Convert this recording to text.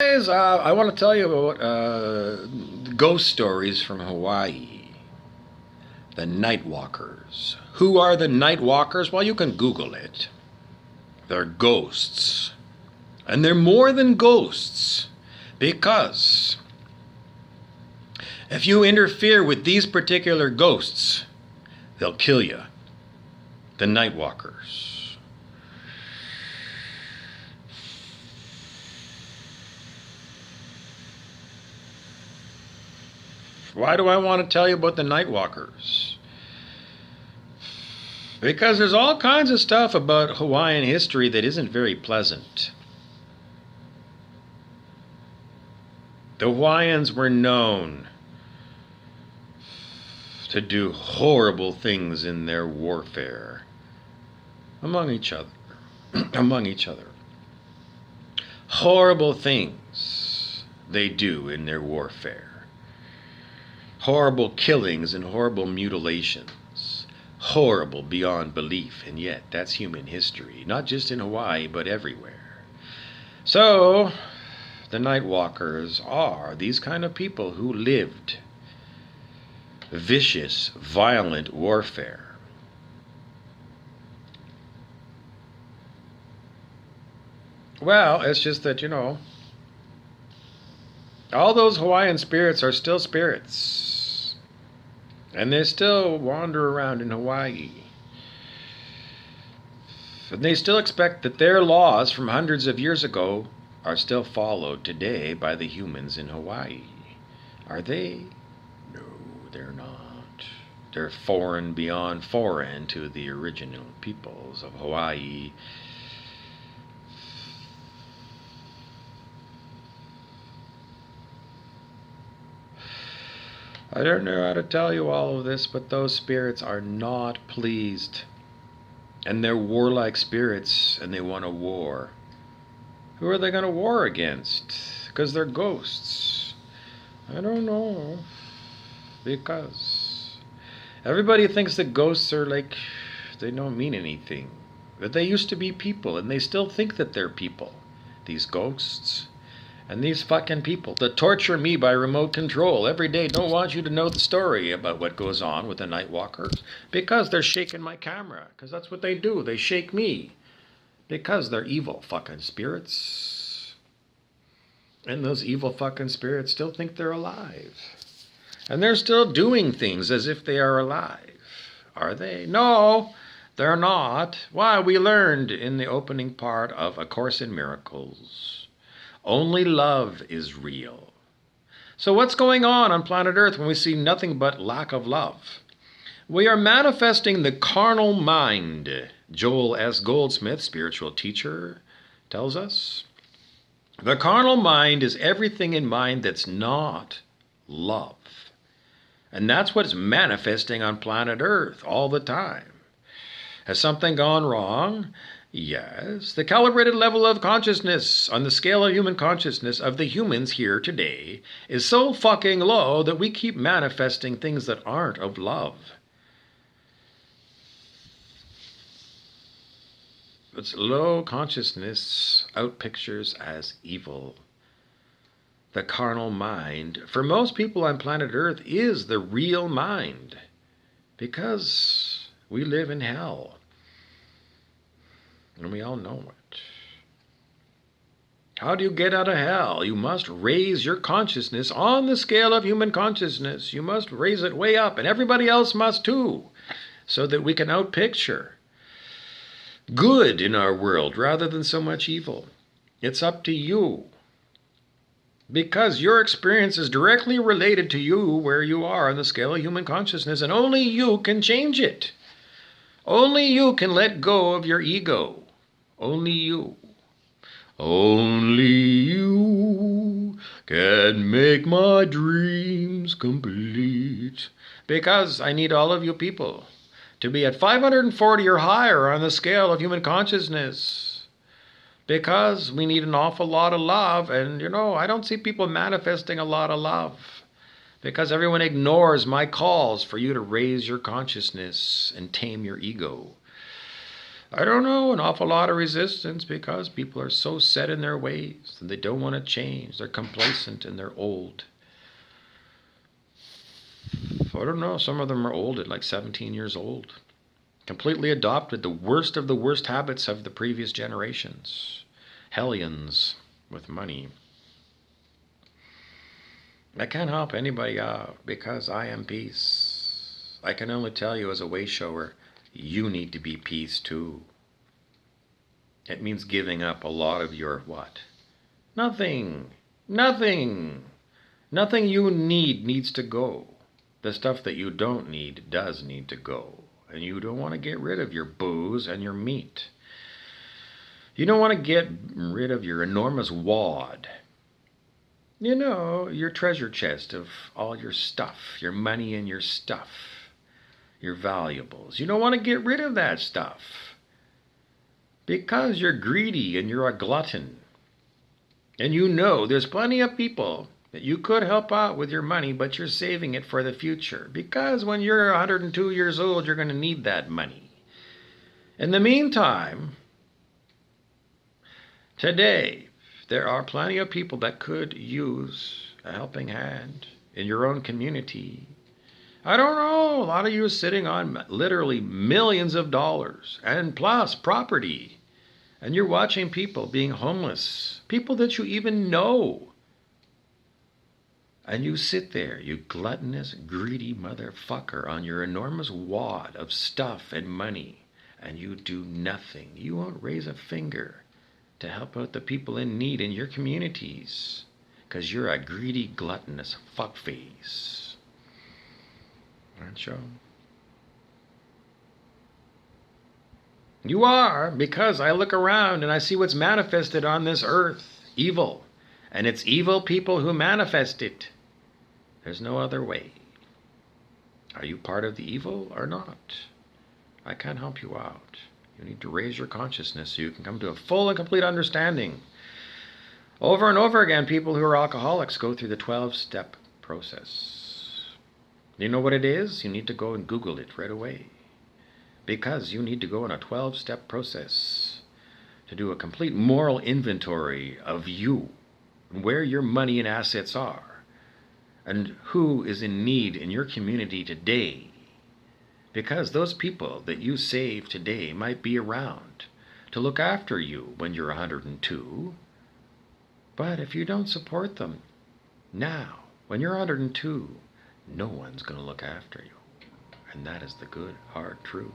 Guys, I want to tell you about ghost stories from Hawaii. The night walkers. Who are the night walkers? Well, you can Google it. They're ghosts. And they're more than ghosts. Because if you interfere with these particular ghosts, they'll kill you. The night walkers. Why do I want to tell you about the night walkers? Because there's all kinds of stuff about Hawaiian history that isn't very pleasant. The Hawaiians were known to do horrible things in their warfare among each other. among each other. Horrible things they do in their warfare. Horrible killings and horrible mutilations. Horrible beyond belief, and yet that's human history, not just in Hawaii, but everywhere. So, the night walkers are these kind of people who lived vicious, violent warfare. Well, it's just that, all those Hawaiian spirits are still spirits. And they still wander around in Hawaii. And they still expect that their laws from hundreds of years ago are still followed today by the humans in Hawaii. Are they? No, they're not. They're foreign beyond foreign to the original peoples of Hawaii. I don't know how to tell you all of this, but those spirits are not pleased. And they're warlike spirits, and they want a war. Who are they going to war against? Because they're ghosts. I don't know. Because everybody thinks that ghosts are like, they don't mean anything. But they used to be people, and they still think that they're people. These ghosts. And these fucking people that torture me by remote control every day don't want you to know the story about what goes on with the night walkers because they're shaking my camera. Because that's what they do. They shake me. Because they're evil fucking spirits. And those evil fucking spirits still think they're alive. And they're still doing things as if they are alive. Are they? No, they're not. Why? We learned in the opening part of A Course in Miracles. Only love is real. So what's going on planet Earth when we see nothing but lack of love? We are manifesting the carnal mind. Joel S. Goldsmith, spiritual teacher, tells us. The carnal mind is everything in mind that's not love. And that's what's manifesting on planet Earth all the time. Has something gone wrong? Yes, the calibrated level of consciousness on the scale of human consciousness of the humans here today is so fucking low that we keep manifesting things that aren't of love. It's low consciousness outpictures as evil. The carnal mind, for most people on planet Earth, is the real mind because we live in hell. And we all know it. How do you get out of hell? You must raise your consciousness on the scale of human consciousness. You must raise it way up, and everybody else must too, so that we can outpicture good in our world rather than so much evil. It's up to you. Because your experience is directly related to you where you are on the scale of human consciousness, and only you can change it. Only you can let go of your ego. Only you. Only you can make my dreams complete. Because I need all of you people to be at 540 or higher on the scale of human consciousness. Because we need an awful lot of love. And, I don't see people manifesting a lot of love. Because everyone ignores my calls for you to raise your consciousness and tame your ego. I don't know, an awful lot of resistance because people are so set in their ways and they don't want to change. They're complacent and they're old. I don't know, some of them are old at like 17 years old. Completely adopted the worst of the worst habits of the previous generations. Hellions with money. I can't help anybody out because I am peace. I can only tell you as a way shower, you need to be peace too. It means giving up a lot of your what? Nothing. Nothing. Nothing you need needs to go. The stuff that you don't need does need to go. And you don't want to get rid of your booze and your meat. You don't want to get rid of your enormous wad. You know, your treasure chest of all your stuff, your money and your stuff, your valuables. You don't want to get rid of that stuff because you're greedy and you're a glutton. And you know there's plenty of people that you could help out with your money, but you're saving it for the future. Because when you're 102 years old, you're going to need that money. In the meantime, today, there are plenty of people that could use a helping hand in your own community. I don't know, a lot of you are sitting on literally millions of dollars and plus property. And you're watching people being homeless, people that you even know. And you sit there, you gluttonous, greedy motherfucker, on your enormous wad of stuff and money, and you do nothing. You won't raise a finger to help out the people in need in your communities, because you're a greedy, gluttonous fuckface. Aren't you? You are, because I look around and I see what's manifested on this earth. Evil. And it's evil people who manifest it. There's no other way. Are you part of the evil or not? I can't help you out. You need to raise your consciousness so you can come to a full and complete understanding. Over and over again, people who are alcoholics go through the 12-step process. You know what it is? You need to go and Google it right away. Because you need to go on a 12-step process to do a complete moral inventory of you, and where your money and assets are, and who is in need in your community today. Because those people that you save today might be around to look after you when you're 102. But if you don't support them now, when you're 102, no one's going to look after you. And that is the good, hard truth.